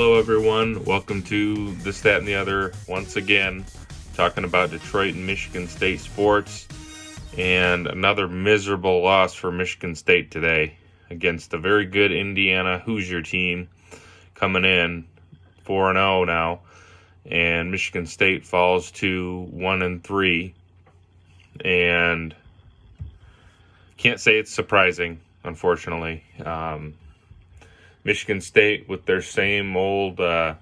Hello, everyone. Welcome to This, That, and the Other once again, talking about Detroit and Michigan State sports, and another miserable loss for Michigan State today against a very good Indiana Hoosier team coming in 4-0 now, and Michigan State falls to 1-3, and can't say it's surprising, unfortunately. Michigan State with their same old, the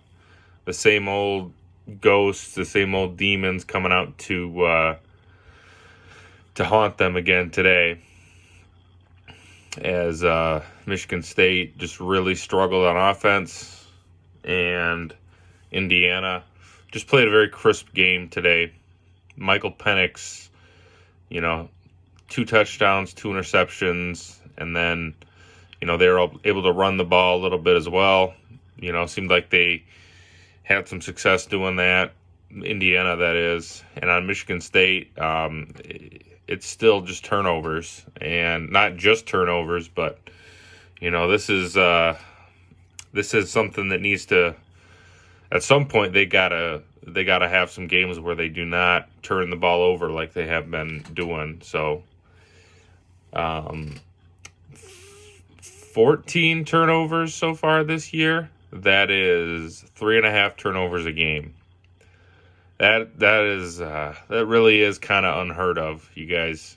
same old ghosts, the same old demons coming out to haunt them again today, as Michigan State just really struggled on offense, and Indiana just played a very crisp game today. Michael Penix, 2 touchdowns, 2 interceptions, and then they were able to run the ball a little bit as well. Seemed like they had some success doing that. Indiana, that is. And on Michigan State, it's still just turnovers. And not just turnovers, but, this is something that needs to, at some point, they gotta have some games where they do not turn the ball over like they have been doing. So, 14 turnovers so far this year. That is 3.5 turnovers a game. That really is kind of unheard of, you guys.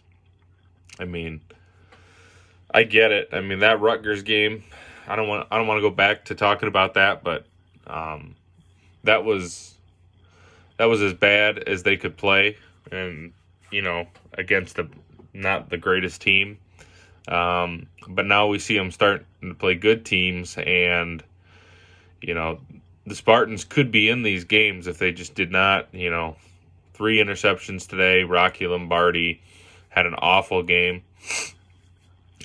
I get it. That Rutgers game, I don't want to go back to talking about that, but that was as bad as they could play, and against not the greatest team. But now we see them starting to play good teams, and, the Spartans could be in these games if they just did not, 3 interceptions today. Rocky Lombardi had an awful game,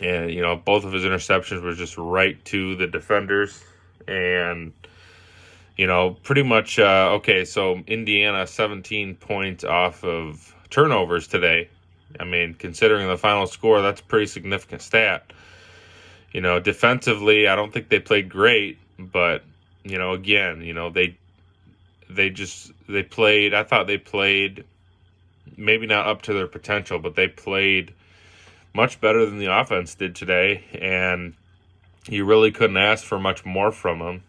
and, both of his interceptions were just right to the defenders, and, pretty much, okay, so Indiana 17 points off of turnovers today. Considering the final score, that's a pretty significant stat. Defensively, I don't think they played great, but, again, they played, I thought they played maybe not up to their potential, but they played much better than the offense did today, and you really couldn't ask for much more from them.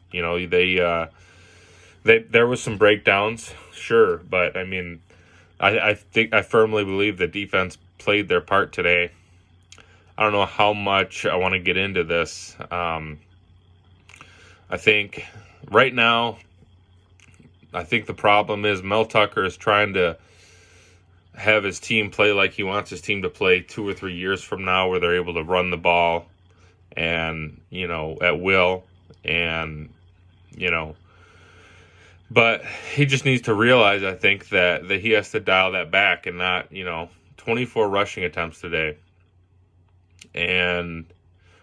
There was some breakdowns, sure, but, I firmly believe the defense played their part today. I don't know how much I want to get into this. I think right now, the problem is Mel Tucker is trying to have his team play like he wants his team to play 2 or 3 years from now, where they're able to run the ball and, at will, and, but he just needs to realize, I think, that he has to dial that back, and not, 24 rushing attempts today and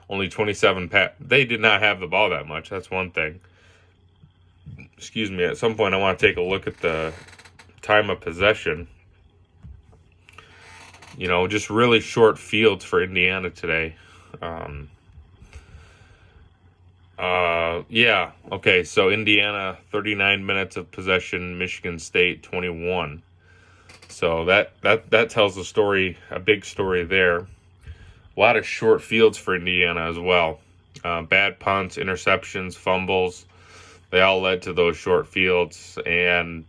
only 27 They did not have the ball that much. That's one thing. Excuse me. At some point, I want to take a look at the time of possession. Just really short fields for Indiana today. Yeah. Okay. So Indiana, 39 minutes of possession. Michigan State, 21. So that tells a story, a big story there. A lot of short fields for Indiana as well. Bad punts, interceptions, fumbles. They all led to those short fields, and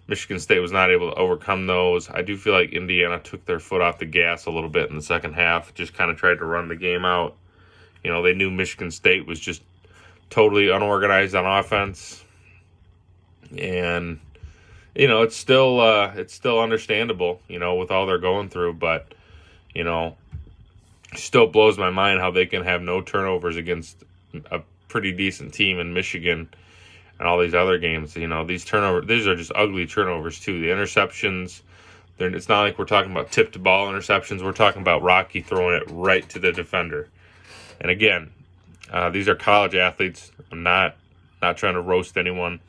Michigan State was not able to overcome those. I do feel like Indiana took their foot off the gas a little bit in the second half, just kind of tried to run the game out. They knew Michigan State was just totally unorganized on offense, and it's still understandable, with all they're going through, but still blows my mind how they can have no turnovers against a pretty decent team in Michigan and all these other games. These are just ugly turnovers too. The interceptions, it's not like we're talking about tipped ball interceptions. We're talking about Rocky throwing it right to the defender. And again, these are college athletes. I'm not trying to roast anyone.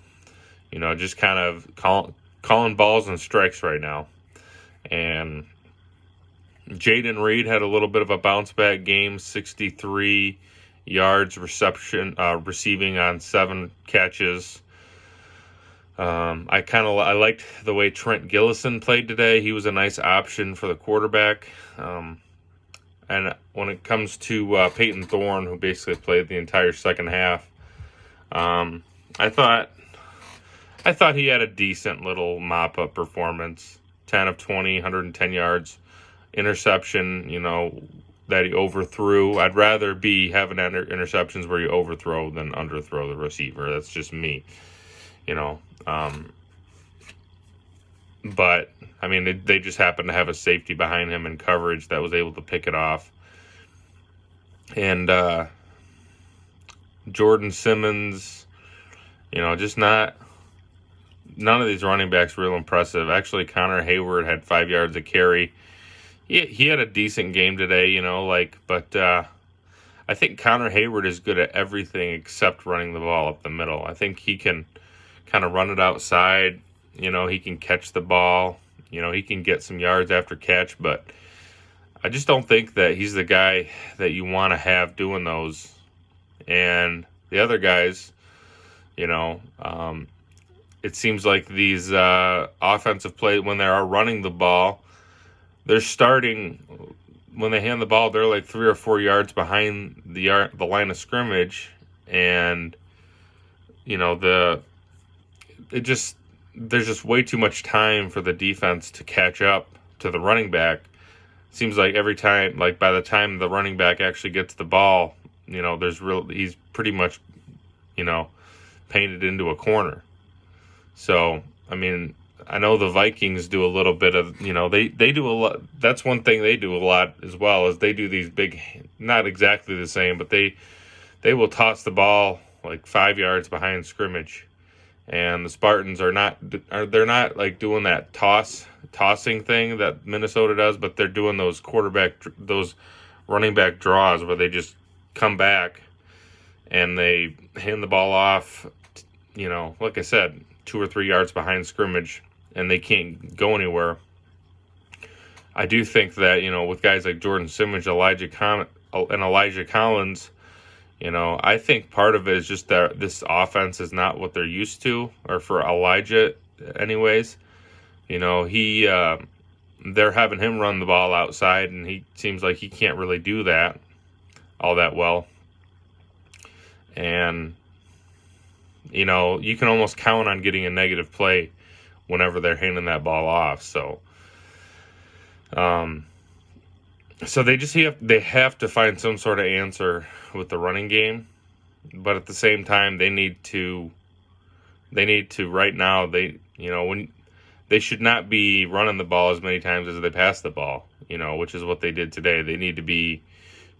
Just kind of calling balls and strikes right now. And Jaden Reed had a little bit of a bounce back game, 63 yards receiving on 7 catches. I liked the way Trent Gillison played today. He was a nice option for the quarterback. And when it comes to Peyton Thorne, who basically played the entire second half, I thought he had a decent little mop-up performance. 10 of 20, 110 yards. Interception, that he overthrew. I'd rather be having interceptions where you overthrow than underthrow the receiver. That's just me, But, I mean, they just happened to have a safety behind him in coverage that was able to pick it off. And Jordan Simmons, just none of these running backs real impressive. Actually, Connor Hayward had 5 yards of carry. He had a decent game today, but I think Connor Hayward is good at everything except running the ball up the middle. I think he can kind of run it outside. He can catch the ball. He can get some yards after catch, but I just don't think that he's the guy that you want to have doing those. And the other guys, it seems like these offensive plays, when they are running the ball, they're starting, when they hand the ball, they're like 3 or 4 yards behind the line of scrimmage, and there's just way too much time for the defense to catch up to the running back. Seems like every time, like by the time the running back actually gets the ball, he's pretty much, painted into a corner. So, I mean, I know the Vikings do a little bit of, they do a lot. That's one thing they do a lot as well, is they do these big, not exactly the same, but they will toss the ball like 5 yards behind scrimmage. And the Spartans they're not like doing that tossing thing that Minnesota does, but they're doing those running back draws where they just come back and they hand the ball off, like I said, 2 or 3 yards behind scrimmage, and they can't go anywhere. I do think that, with guys like Jordan Simmons, Elijah Collins, I think part of it is just that this offense is not what they're used to, or for Elijah anyways. They're having him run the ball outside, and he seems like he can't really do that all that well. And, you can almost count on getting a negative play whenever they're handing that ball off. So they have to find some sort of answer with the running game, but at the same time they need to right now, when they should not be running the ball as many times as they pass the ball, which is what they did today. They need to be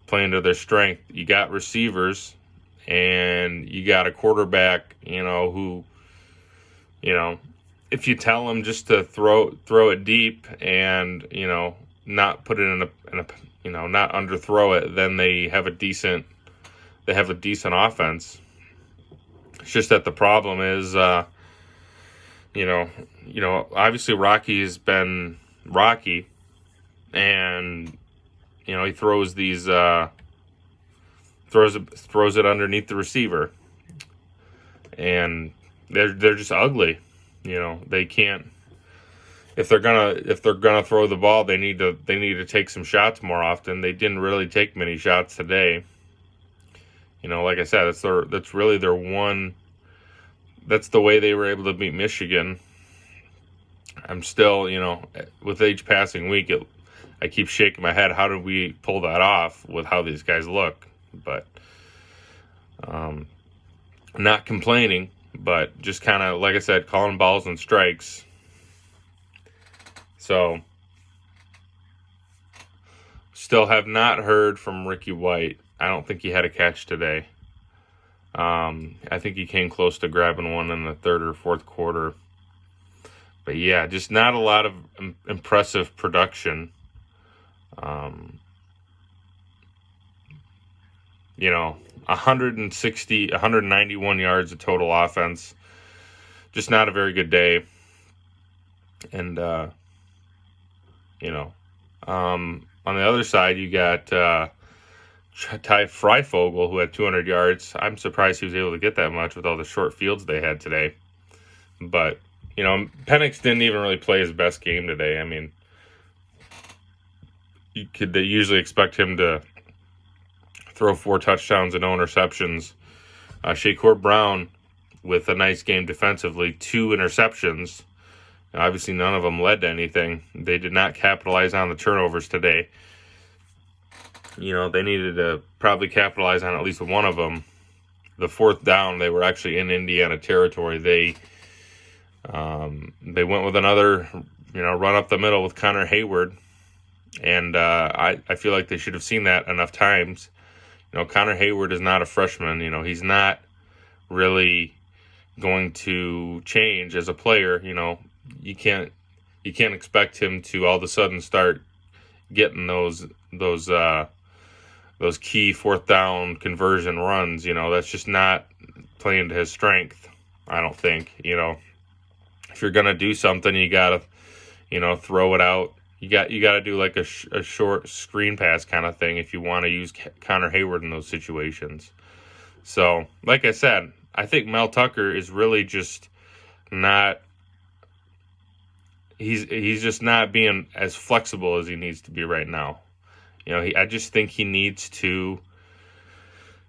playing to their strength. You got receivers and you got a quarterback, who, if you tell them just to throw it deep and, not put it in a not underthrow it, then they have a decent offense. It's just that the problem is, obviously Rocky has been Rocky, and he throws these throws it underneath the receiver, and they're just ugly. They can't. If they're gonna throw the ball, they need to take some shots more often. They didn't really take many shots today. Like I said, that's really their one. That's the way they were able to beat Michigan. I'm still, with each passing week, I keep shaking my head. How did we pull that off with how these guys look? But not complaining, but just kind of, like I said, calling balls and strikes. So, still have not heard from Ricky White. I don't think he had a catch today. I think he came close to grabbing one in the third or fourth quarter. But yeah, just not a lot of impressive production. 191 yards of total offense. Just not a very good day. And, on the other side, you got Ty Freifogel, who had 200 yards. I'm surprised he was able to get that much with all the short fields they had today. But, Penix didn't even really play his best game today. I mean, they usually expect him to throw 4 touchdowns and no interceptions. Shakur Brown with a nice game defensively, 2 interceptions. Obviously, none of them led to anything. They did not capitalize on the turnovers today. They needed to probably capitalize on at least one of them. The 4th down, they were actually in Indiana territory. They went with another, run up the middle with Connor Hayward. And I feel like they should have seen that enough times. Connor Hayward is not a freshman. He's not really going to change as a player. You can't expect him to all of a sudden start getting those key 4th down conversion runs. That's just not playing to his strength, I don't think. If you're gonna do something, you gotta throw it out. You got to do like a short screen pass kind of thing if you want to use Connor Hayward in those situations. So, like I said, I think Mel Tucker is really just not. He's just not being as flexible as he needs to be right now. I just think he needs to,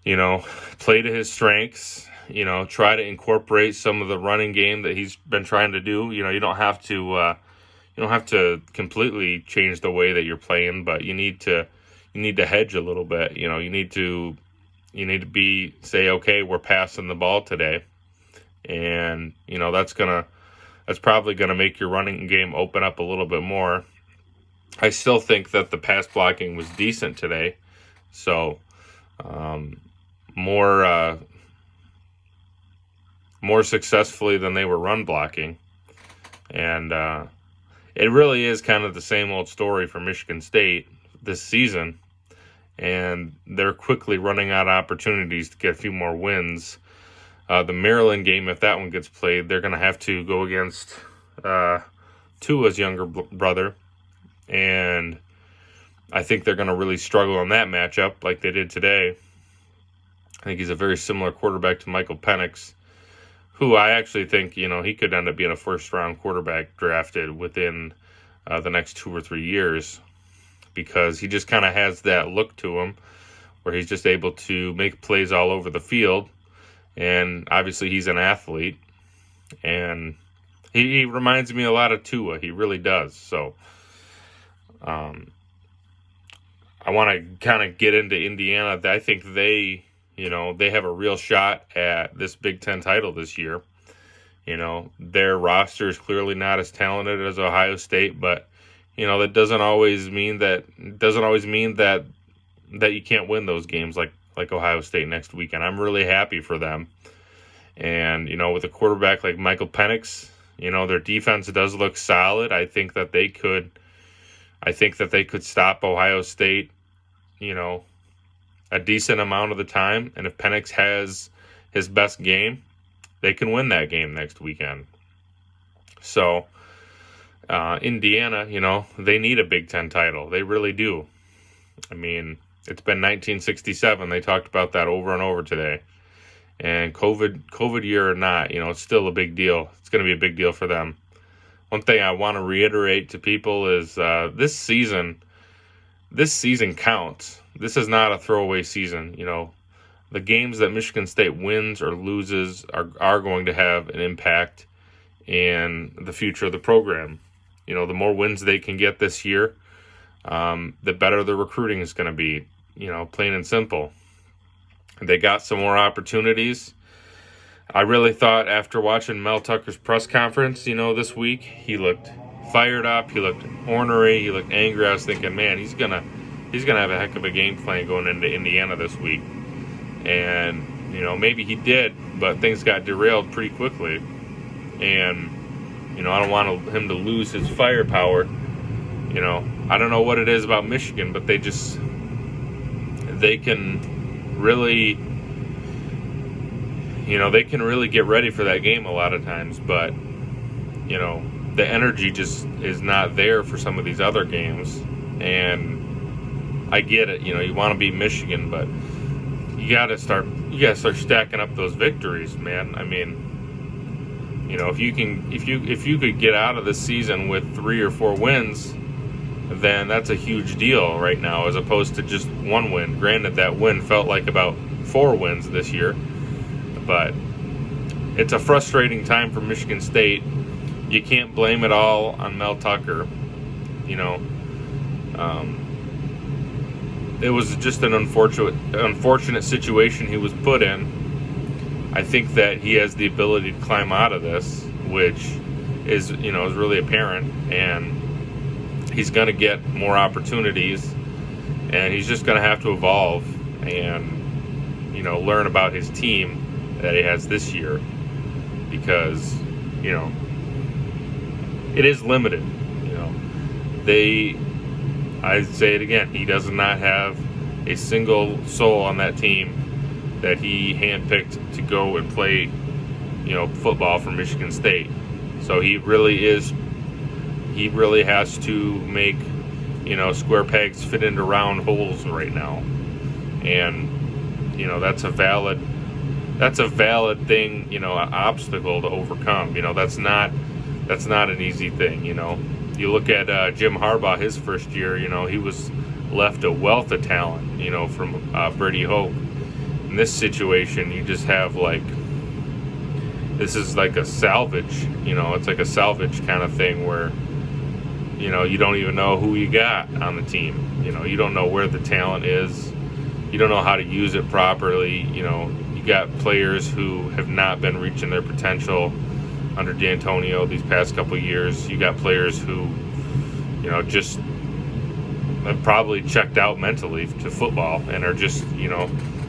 play to his strengths. Try to incorporate some of the running game that he's been trying to do. You don't have to. You don't have to completely change the way that you're playing, but you need to hedge a little bit. You need to say, okay, we're passing the ball today, and that's probably gonna make your running game open up a little bit more. I still think that the pass blocking was decent today, so more successfully than they were run blocking, and it really is kind of the same old story for Michigan State this season, and they're quickly running out of opportunities to get a few more wins. The Maryland game, if that one gets played, they're going to have to go against Tua's younger brother, and I think they're going to really struggle on that matchup like they did today. I think he's a very similar quarterback to Michael Penix, who I actually think, he could end up being a first-round quarterback drafted within the next 2 or 3 years, because he just kind of has that look to him where he's just able to make plays all over the field, and obviously he's an athlete, and he reminds me a lot of Tua. He really does. So I want to kind of get into Indiana. I think they have a real shot at this Big Ten title this year. Their roster is clearly not as talented as Ohio State, but that doesn't always mean that you can't win those games like Ohio State next weekend. I'm really happy for them. And with a quarterback like Michael Penix, their defense does look solid. I think that they could stop Ohio State, a decent amount of the time, and if Penix has his best game, they can win that game next weekend. So, Indiana, they need a Big Ten title. They really do. I mean, it's been 1967. They talked about that over and over today. And COVID year or not, it's still a big deal. It's going to be a big deal for them. One thing I want to reiterate to people is this season counts. This is not a throwaway season. The games that Michigan State wins or loses are going to have an impact in the future of the program. The more wins they can get this year, the better the recruiting is going to be, plain and simple. They got some more opportunities. I really thought after watching Mel Tucker's press conference, this week, he looked fired up, he looked ornery, he looked angry. I was thinking, man, he's gonna have a heck of a game plan going into Indiana this week. And, maybe he did, but things got derailed pretty quickly. And, I don't want him to lose his firepower. I don't know what it is about Michigan, but they can really, they can really get ready for that game a lot of times, but, the energy just is not there for some of these other games. And I get it. You know, you want to beat Michigan, but you gotta start stacking up those victories, man. I mean, you know, if you could get out of this season with 3 or 4 wins, then that's a huge deal right now, as opposed to just 1 win. Granted, that win felt like about 4 wins this year, but it's a frustrating time for Michigan State. You can't blame it all on Mel Tucker. You know, it was just an unfortunate situation he was put in. I think that he has the ability to climb out of this, which is really apparent, and he's going to get more opportunities, and he's just going to have to evolve and learn about his team that he has this year, because it is limited. I say it again, he does not have a single soul on that team that he handpicked to go and play football for Michigan State. So he really has to make square pegs fit into round holes right now, and that's a valid thing, an obstacle to overcome. That's not an easy thing. You look at Jim Harbaugh, his first year, he was left a wealth of talent, from Brady Hoke. In this situation, you just have this is like a salvage, it's like a salvage kind of thing where, you don't even know who you got on the team. You don't know where the talent is. You don't know how to use it properly. You got players who have not been reaching their potential under D'Antonio these past couple of years. You got players who, just have probably checked out mentally to football and are just,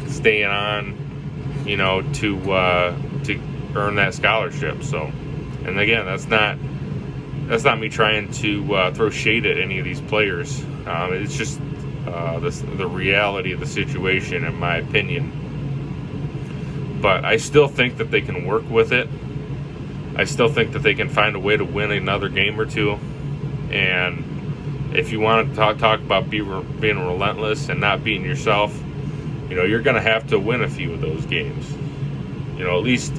staying on, to earn that scholarship. So, and again, that's not me trying to throw shade at any of these players. It's just the reality of the situation, in my opinion. But I still think that they can work with it. I still think that they can find a way to win another game or two. And if you want to talk about being relentless and not beating yourself, you're going to have to win a few of those games. At least,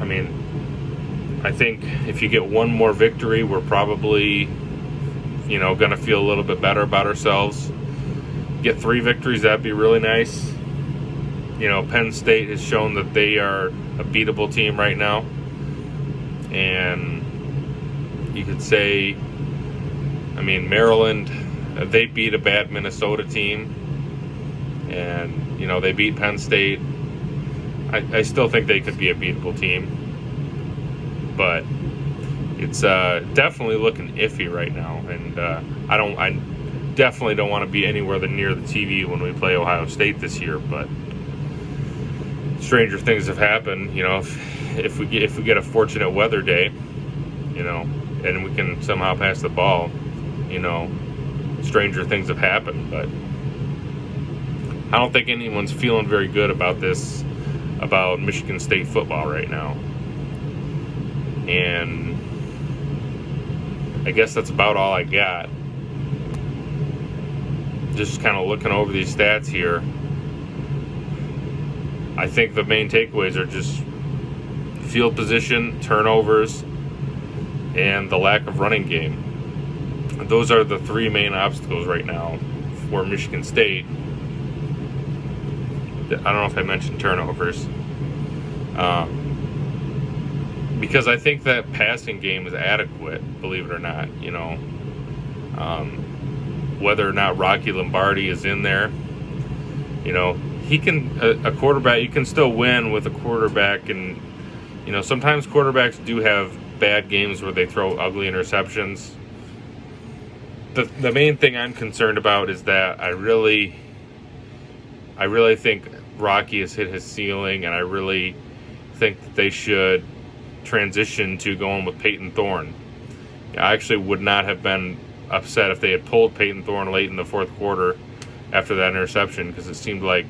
I think if you get one more victory, we're probably, going to feel a little bit better about ourselves. Get 3 victories, that'd be really nice. Penn State has shown that they are a beatable team right now. And you could say, Maryland, they beat a bad Minnesota team, and they beat Penn State. I still think they could be a beatable team, but it's definitely looking iffy right now, and I definitely don't want to be anywhere near the TV when we play Ohio State this year. But stranger things have happened. If we get a fortunate weather day, and we can somehow pass the ball, stranger things have happened. But I don't think anyone's feeling very good about Michigan State football right now. And I guess that's about all I got. Just kind of looking over these stats here, I think the main takeaways are just field position, turnovers, and the lack of running game. Those are the 3 main obstacles right now for Michigan State. I don't know if I mentioned turnovers. Because I think that passing game is adequate, believe it or not. Whether or not Rocky Lombardi is in there, he can, a quarterback, you can still win with a quarterback. And sometimes quarterbacks do have bad games where they throw ugly interceptions. The main thing I'm concerned about is that I really think Rocky has hit his ceiling, and I really think that they should transition to going with Peyton Thorne. I actually would not have been upset if they had pulled Peyton Thorne late in the 4th quarter after that interception, because it seemed like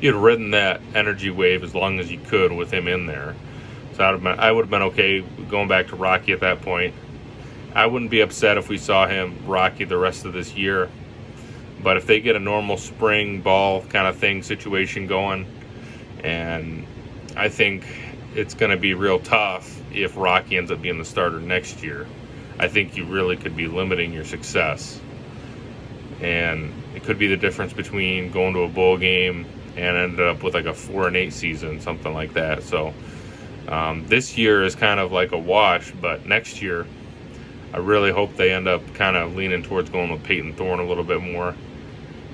you had ridden that energy wave as long as you could with him in there. So I would have been okay going back to Rocky at that point. I wouldn't be upset if we saw him rocky the rest of this year. But if they get a normal spring ball kind of thing situation going, and I think it's going to be real tough if Rocky ends up being the starter next year. I think you really could be limiting your success. And it could be the difference between going to a bowl game and ended up with like a 4-8 season, something like that. So this year is kind of like a wash, but next year I really hope they end up kind of leaning towards going with Peyton Thorne a little bit more.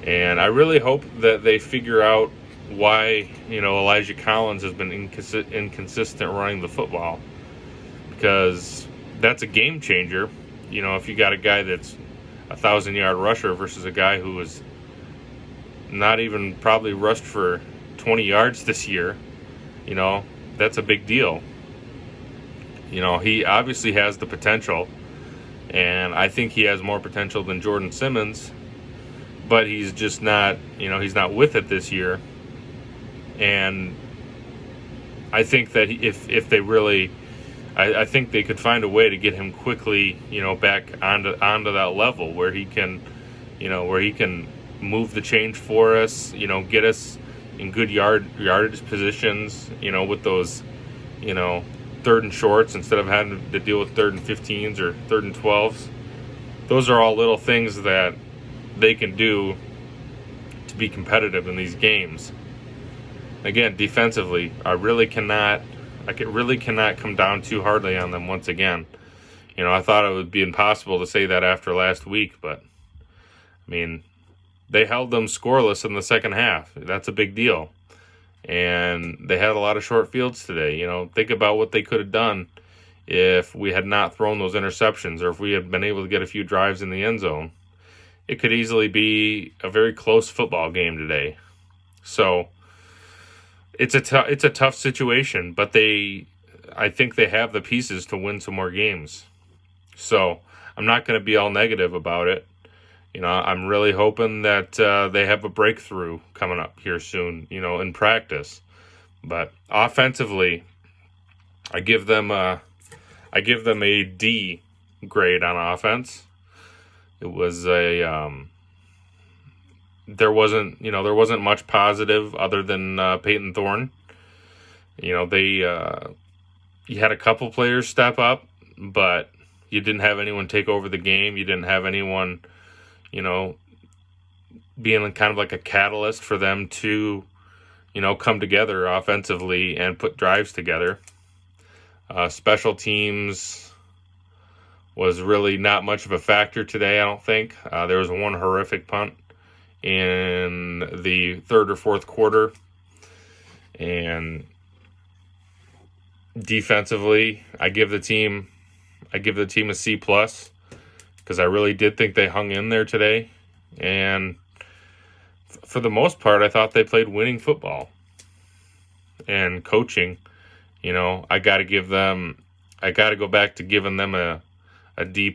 And I really hope that they figure out why, Elijah Collins has been inconsistent running the football, because that's a game changer. If you got a guy that's 1,000-yard rusher versus a guy who was not even probably rushed for 20 yards this year, that's a big deal. He obviously has the potential, and I think he has more potential than Jordan Simmons, but he's just not, he's not with it this year. And I think that if they really, I think they could find a way to get him quickly, back onto that level where he can, move the change for us, get us in good yardage positions, with those, third and shorts instead of having to deal with 3rd and 15s or 3rd and 12s. Those are all little things that they can do to be competitive in these games. Again, defensively, I really cannot come down too hardly on them once again. I thought it would be impossible to say that after last week, but they held them scoreless in the second half. That's a big deal. And they had a lot of short fields today. Think about what they could have done if we had not thrown those interceptions, or if we had been able to get a few drives in the end zone. It could easily be a very close football game today. So it's a tough situation, but I think they have the pieces to win some more games. So I'm not going to be all negative about it. I'm really hoping that they have a breakthrough coming up here soon, in practice. But offensively, I give them a D grade on offense. It was there wasn't much positive other than Peyton Thorne. You had a couple players step up, but you didn't have anyone take over the game. You didn't have anyone, being kind of like a catalyst for them to, come together offensively and put drives together. Special teams was really not much of a factor today, I don't think. There was one horrific punt in the 3rd or 4th quarter. And defensively, I give the team a C+, because I really did think they hung in there today. And for the most part, I thought they played winning football. And coaching, I got to go back to giving them a D+.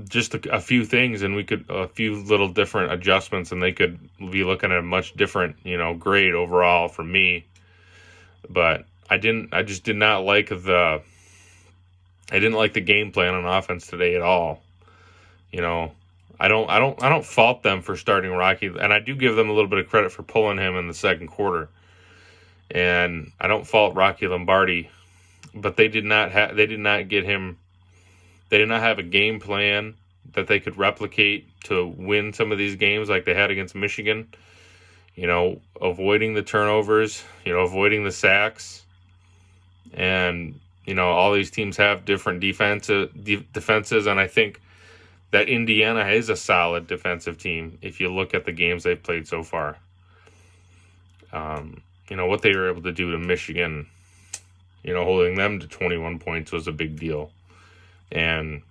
Just a few things, and a few little different adjustments, and they could be looking at a much different, grade overall for me. But I just did not like the game plan on offense today at all. I don't fault them for starting Rocky, and I do give them a little bit of credit for pulling him in the second quarter. And I don't fault Rocky Lombardi, but they did not have a game plan that they could replicate to win some of these games like they had against Michigan. Avoiding the turnovers, avoiding the sacks. And, all these teams have different defenses, and I think that Indiana is a solid defensive team if you look at the games they've played so far. What they were able to do to Michigan, holding them to 21 points was a big deal. And,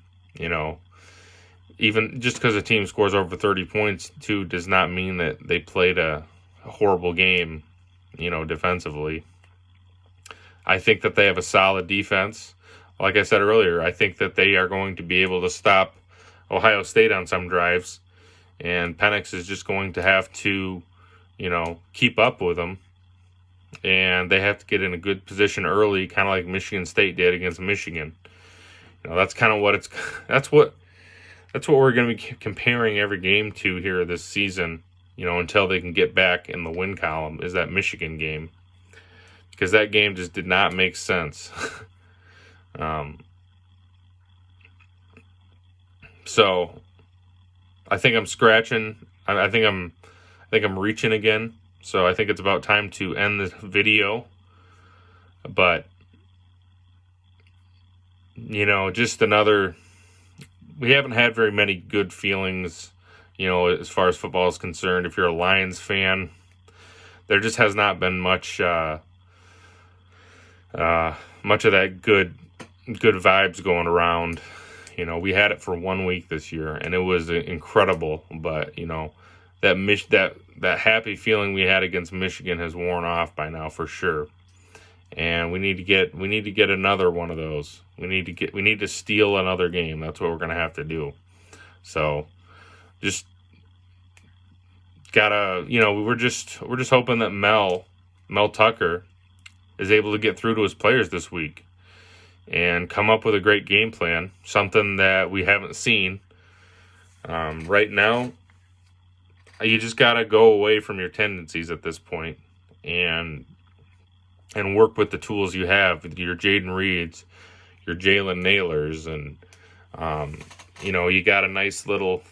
even just because a team scores over 30 points, too, does not mean that they played a horrible game, defensively. I think that they have a solid defense. Like I said earlier, I think that they are going to be able to stop Ohio State on some drives, and Penix is just going to have to, keep up with them. and they have to get in a good position early, kind of like Michigan State did against Michigan. That's kind of what that's what we're going to be comparing every game to here this season. Until they can get back in the win column, is that Michigan game, because that game just did not make sense. So I think I'm scratching. I think I'm reaching again. So I think it's about time to end this video. But just another. We haven't had very many good feelings, as far as football is concerned. If you're a Lions fan, there just has not been much of that good vibes going around. We had it for 1 week this year, and it was incredible. But that happy feeling we had against Michigan has worn off by now for sure. And we need to get another one of those. We need to steal another game. That's what we're gonna have to do. So just gotta, we're just hoping that Mel Tucker is able to get through to his players this week and come up with a great game plan, something that we haven't seen. Right now, you just gotta go away from your tendencies at this point and work with the tools you have, your Jaden Reeds, your Jalen Nailers, and you got a nice little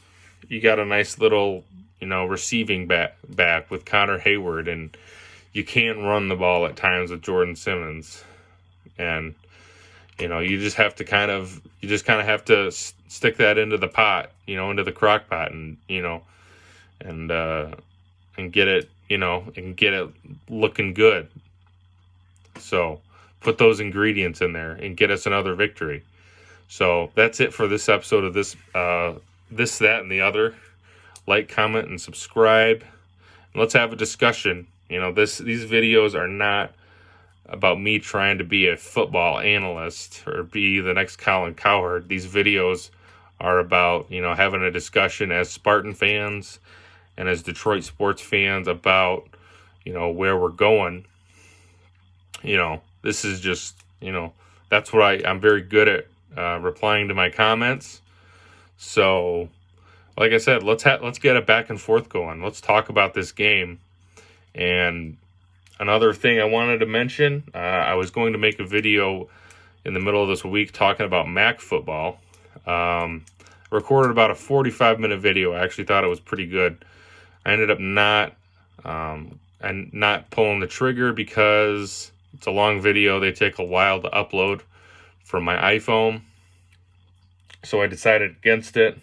receiving back with Connor Hayward, and you can run the ball at times with Jordan Simmons, and you just kind of have to stick that into the pot, into the crock pot, and get it, and get it looking good. So put those ingredients in there and get us another victory. So that's it for this episode of this, that, and the other. Like, comment, and subscribe. And let's have a discussion. These videos are not about me trying to be a football analyst or be the next Colin Cowherd. These videos are about, having a discussion as Spartan fans and as Detroit sports fans about, where we're going. This is just, that's what I'm very good at, replying to my comments. So, like I said, let's get a back and forth going. Let's talk about this game. And another thing I wanted to mention, I was going to make a video in the middle of this week talking about MAC football. Recorded about a 45-minute video. I actually thought it was pretty good. I ended up not pulling the trigger because it's a long video. They take a while to upload from my iPhone. So I decided against it.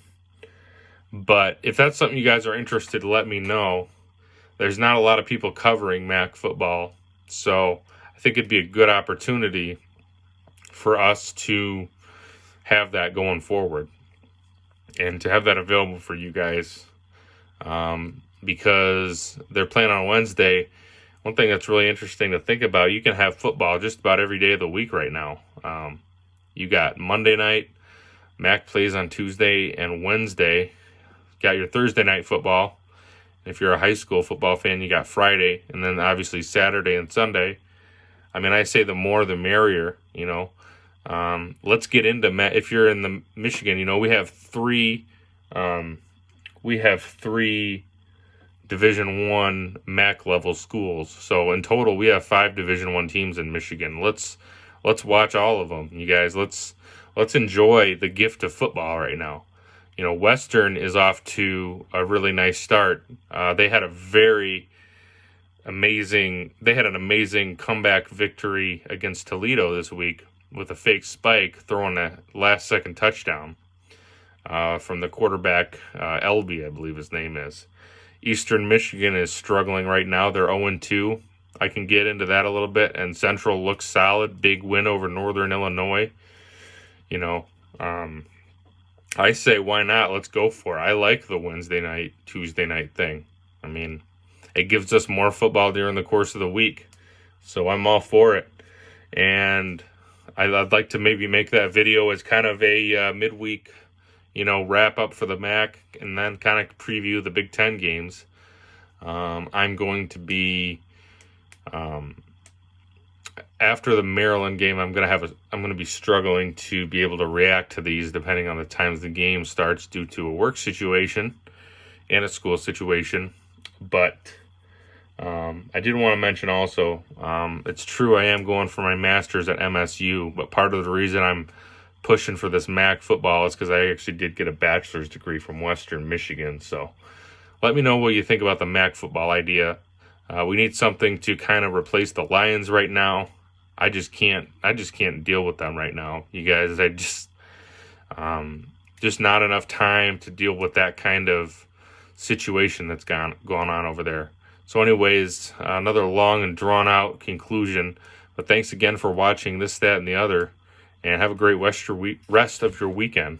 But if that's something you guys are interested, let me know. There's not a lot of people covering MAC football. So I think it'd be a good opportunity for us to have that going forward and to have that available for you guys. Because they're playing on Wednesday. One thing that's really interesting to think about, you can have football just about every day of the week right now. You got Monday night, MAC plays on Tuesday and Wednesday. Got your Thursday night football. If you're a high school football fan, you got Friday, and then obviously Saturday and Sunday. I mean, I say the more the merrier, Let's get into if you're in the Michigan, we have three Division I MAC level schools. So in total, we have 5 Division I teams in Michigan. Let's watch all of them, you guys. Let's enjoy the gift of football right now. Western is off to a really nice start. They had an amazing comeback victory against Toledo this week with a fake spike, throwing a last-second touchdown from the quarterback, Elby, I believe his name is. Eastern Michigan is struggling right now. They're 0-2. I can get into that a little bit. And Central looks solid. Big win over Northern Illinois. I say, why not? Let's go for it. I like the Wednesday night, Tuesday night thing. I mean, it gives us more football during the course of the week. So I'm all for it. And I'd like to maybe make that video as kind of a midweek, wrap up for the MAC, and then kind of preview the Big Ten games. I'm going to be after the Maryland game, I'm gonna be struggling to be able to react to these depending on the times the game starts due to a work situation and a school situation. But I did want to mention also, it's true I am going for my master's at MSU, but part of the reason I'm pushing for this MAC football is because I actually did get a bachelor's degree from Western Michigan. So let me know what you think about the MAC football idea. We need something to kind of replace the Lions right now. I just can't deal with them right now, you guys. I just not enough time to deal with that kind of situation that's going on over there. So anyways, another long and drawn out conclusion, but thanks again for watching This, That, and the Other, and have a great rest of your weekend.